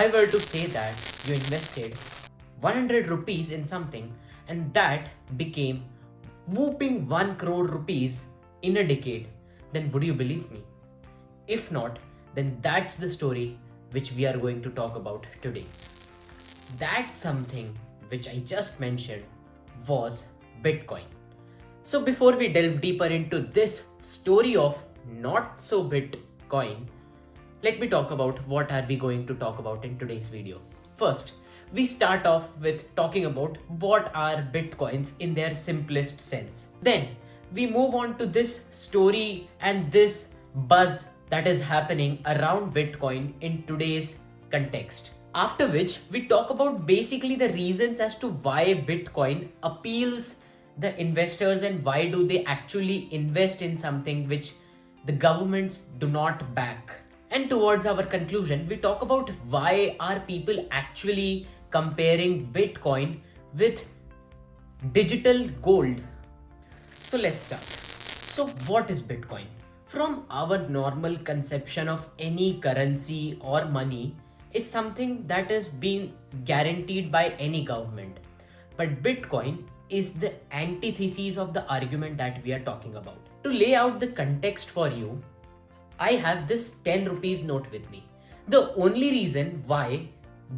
I were to say that you invested 100 rupees in something and that became whooping 1 crore rupees in a decade, then would you believe me? If not, then that's the story which we are going to talk about today. That something which I just mentioned was Bitcoin. So before we delve deeper into this story of not so Bitcoin, let me talk about what are we going to talk about in today's video. First, we start off with talking about what are Bitcoins in their simplest sense. Then we move on to this story and this buzz that is happening around Bitcoin in today's context. After which we talk about basically the reasons as to why Bitcoin appeals the investors and why do they actually invest in something which the governments do not back. And towards our conclusion, we talk about why are people actually comparing Bitcoin with digital gold. So let's start. So what is Bitcoin? From our normal conception of any currency or money is something that is being guaranteed by any government. But Bitcoin is the antithesis of the argument that we are talking about. To lay out the context for you, I have this 10 rupees note with me. The only reason why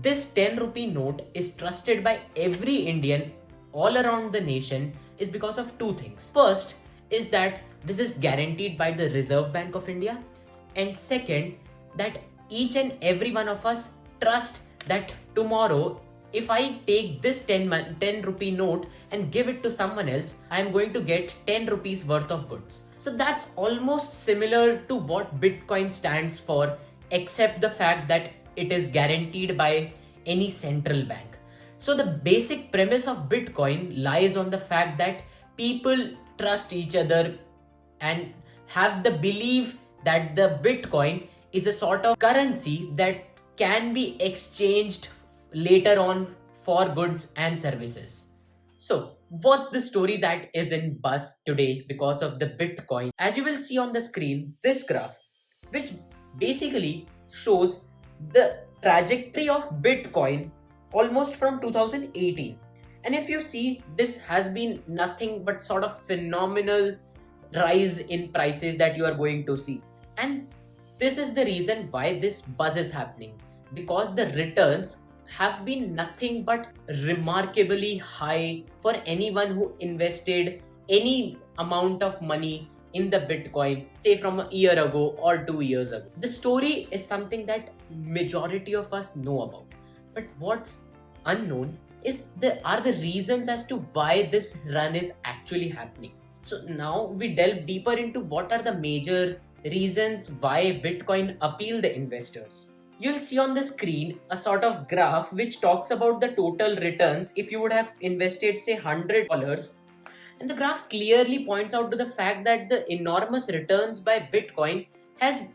this 10 rupee note is trusted by every Indian all around the nation is because of two things. First is that this is guaranteed by the Reserve Bank of India, and second, that each and every one of us trust that tomorrow if I take this 10 rupee note and give it to someone else, I am going to get 10 rupees worth of goods. So that's almost similar to what Bitcoin stands for, except the fact that it is guaranteed by any central bank. So the basic premise of Bitcoin lies on the fact that people trust each other and have the belief that the Bitcoin is a sort of currency that can be exchanged later on for goods and services. So what's the story that is in buzz today because of the Bitcoin? As you will see on the screen, this graph, which basically shows the trajectory of Bitcoin almost from 2018. And if you see, this has been nothing but sort of phenomenal rise in prices that you are going to see. And this is the reason why this buzz is happening, because the returns have been nothing but remarkably high for anyone who invested any amount of money in the Bitcoin, say from a year ago or 2 years ago. The story is something that majority of us know about. But what's unknown is are the reasons as to why this run is actually happening. So now we delve deeper into what are the major reasons why Bitcoin appeal the investors. You'll see on the screen a sort of graph which talks about the total returns if you would have invested say $100, and the graph clearly points out to the fact that the enormous returns by Bitcoin has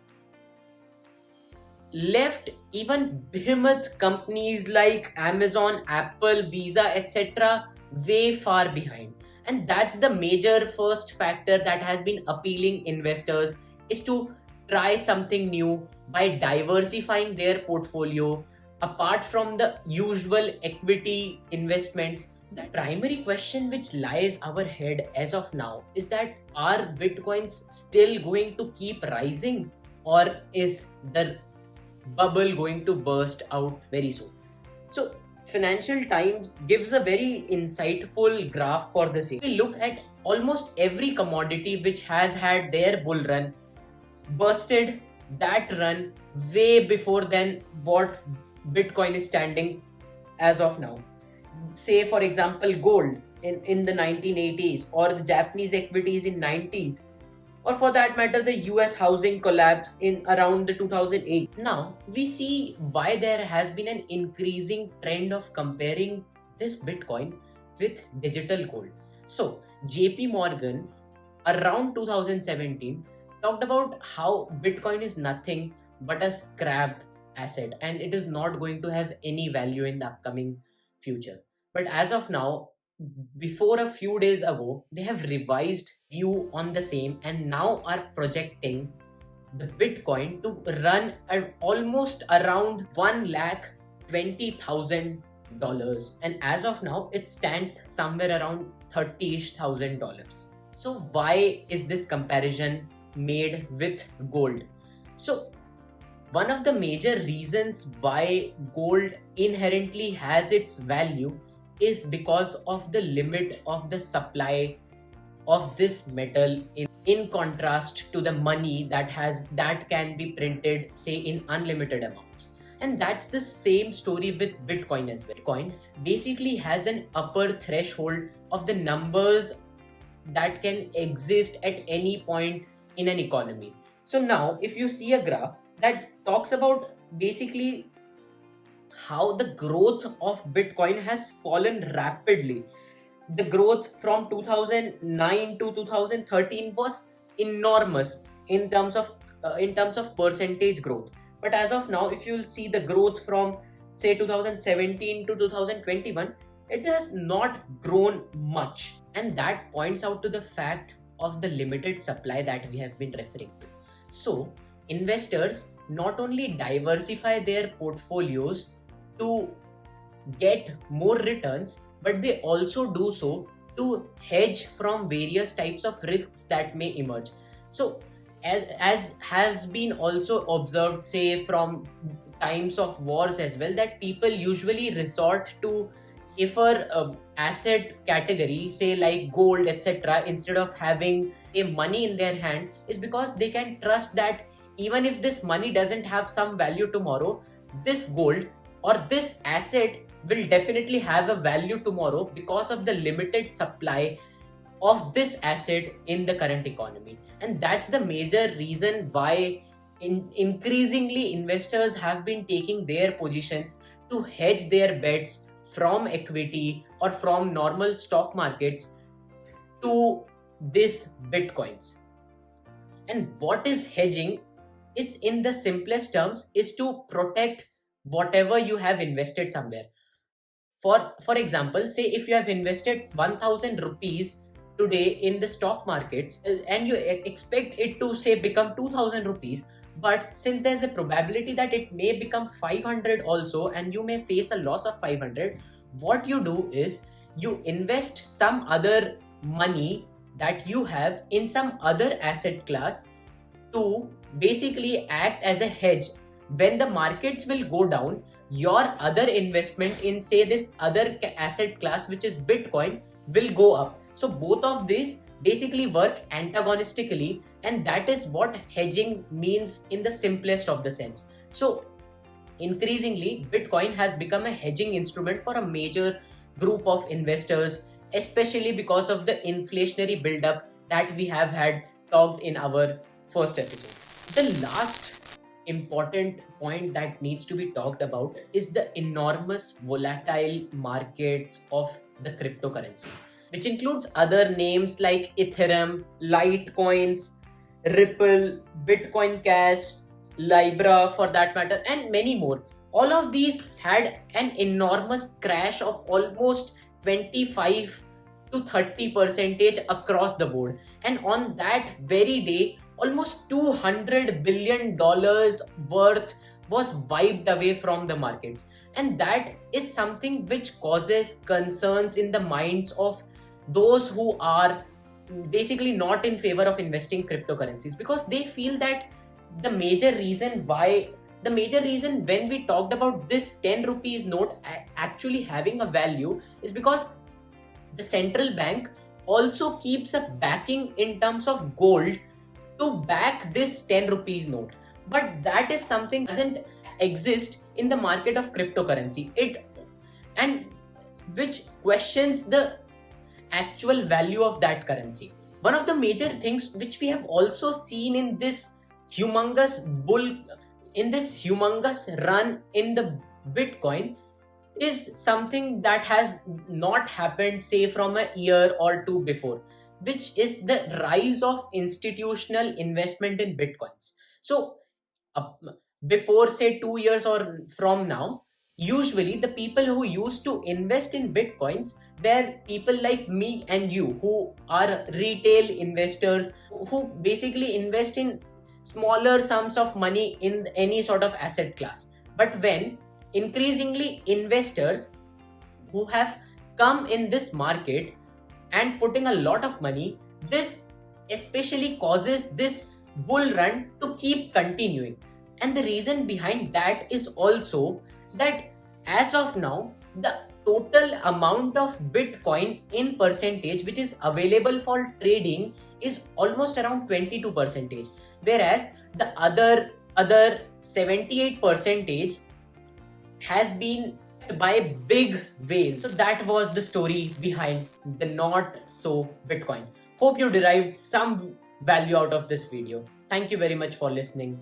left even behemoth companies like Amazon, Apple, Visa, etc. way far behind. And that's the major first factor that has been appealing investors, is to try something new by diversifying their portfolio apart from the usual equity investments. The primary question which lies our head as of now is that are Bitcoins still going to keep rising, or is the bubble going to burst out very soon? So Financial Times gives a very insightful graph for the same. We look at almost every commodity which has had their bull run, busted that run way before than what Bitcoin is standing as of now. Say for example gold in the 1980s, or the Japanese equities in 90s, or for that matter the US housing collapse in around the 2008. Now we see why there has been an increasing trend of comparing this Bitcoin with digital gold. So JP Morgan around 2017 talked about how Bitcoin is nothing but a scrap asset and it is not going to have any value in the upcoming future. But as of now, before a few days ago, they have revised view on the same and now are projecting the Bitcoin to run at almost around 1 lakh $20,000, and as of now it stands somewhere around $30,000. So why is this comparison made with gold? So one of the major reasons why gold inherently has its value is because of the limit of the supply of this metal in contrast to the money that can be printed, say, in unlimited amounts. And that's the same story with Bitcoin as well. Bitcoin basically has an upper threshold of the numbers that can exist at any point in an economy. So now if you see a graph that talks about basically how the growth of Bitcoin has fallen rapidly. The growth from 2009 to 2013 was enormous in terms of percentage growth. But as of now, if you'll see the growth from say 2017 to 2021, it has not grown much, and that points out to the fact of the limited supply that we have been referring to. So investors not only diversify their portfolios to get more returns, but they also do so to hedge from various types of risks that may emerge. So as has been also observed, say, from times of wars as well, that people usually resort to safer asset category, say like gold, etc., instead of having a money in their hand, is because they can trust that even if this money doesn't have some value tomorrow, this gold or this asset will definitely have a value tomorrow because of the limited supply of this asset in the current economy. And that's the major reason why increasingly investors have been taking their positions to hedge their bets from equity or from normal stock markets to this Bitcoins. And what is hedging is, in the simplest terms, is to protect whatever you have invested somewhere. For example, say if you have invested 1000 rupees today in the stock markets and you expect it to say become 2000 rupees, but since there's a probability that it may become 500 also and you may face a loss of 500, what you do is you invest some other money that you have in some other asset class to basically act as a hedge. When the markets will go down, your other investment in, say, this other asset class, which is Bitcoin, will go up. So both of these basically work antagonistically, and that is what hedging means in the simplest of the sense. So increasingly, Bitcoin has become a hedging instrument for a major group of investors, especially because of the inflationary buildup that we have had talked in our first episode. The last important point that needs to be talked about is the enormous volatile markets of the cryptocurrency, which includes other names like Ethereum, Litecoins, Ripple, Bitcoin Cash, Libra for that matter, and many more. All of these had an enormous crash of almost 25 to 30% across the board. And on that very day, almost $200 billion worth was wiped away from the markets. And that is something which causes concerns in the minds of those who are basically not in favor of investing cryptocurrencies, because they feel that the major reason when we talked about this 10 rupees note actually having a value is because the central bank also keeps a backing in terms of gold to back this 10 rupees note. But that is something that doesn't exist in the market of cryptocurrency, and which questions the actual value of that currency. One of the major things which we have also seen in this humongous run in the Bitcoin is something that has not happened, say, from a year or two before, which is the rise of institutional investment in Bitcoins. So before, say, 2 years or from now, usually the people who used to invest in Bitcoins were people like me and you, who are retail investors who basically invest in smaller sums of money in any sort of asset class. But when increasingly investors who have come in this market and putting a lot of money, this especially causes this bull run to keep continuing. And the reason behind that is also that as of now, the total amount of Bitcoin in percentage which is available for trading is almost around 22 percentage, whereas the other 78 percentage has been by big whales. So that was the story behind the not so Bitcoin. Hope you derived some value out of this video. Thank you very much for listening.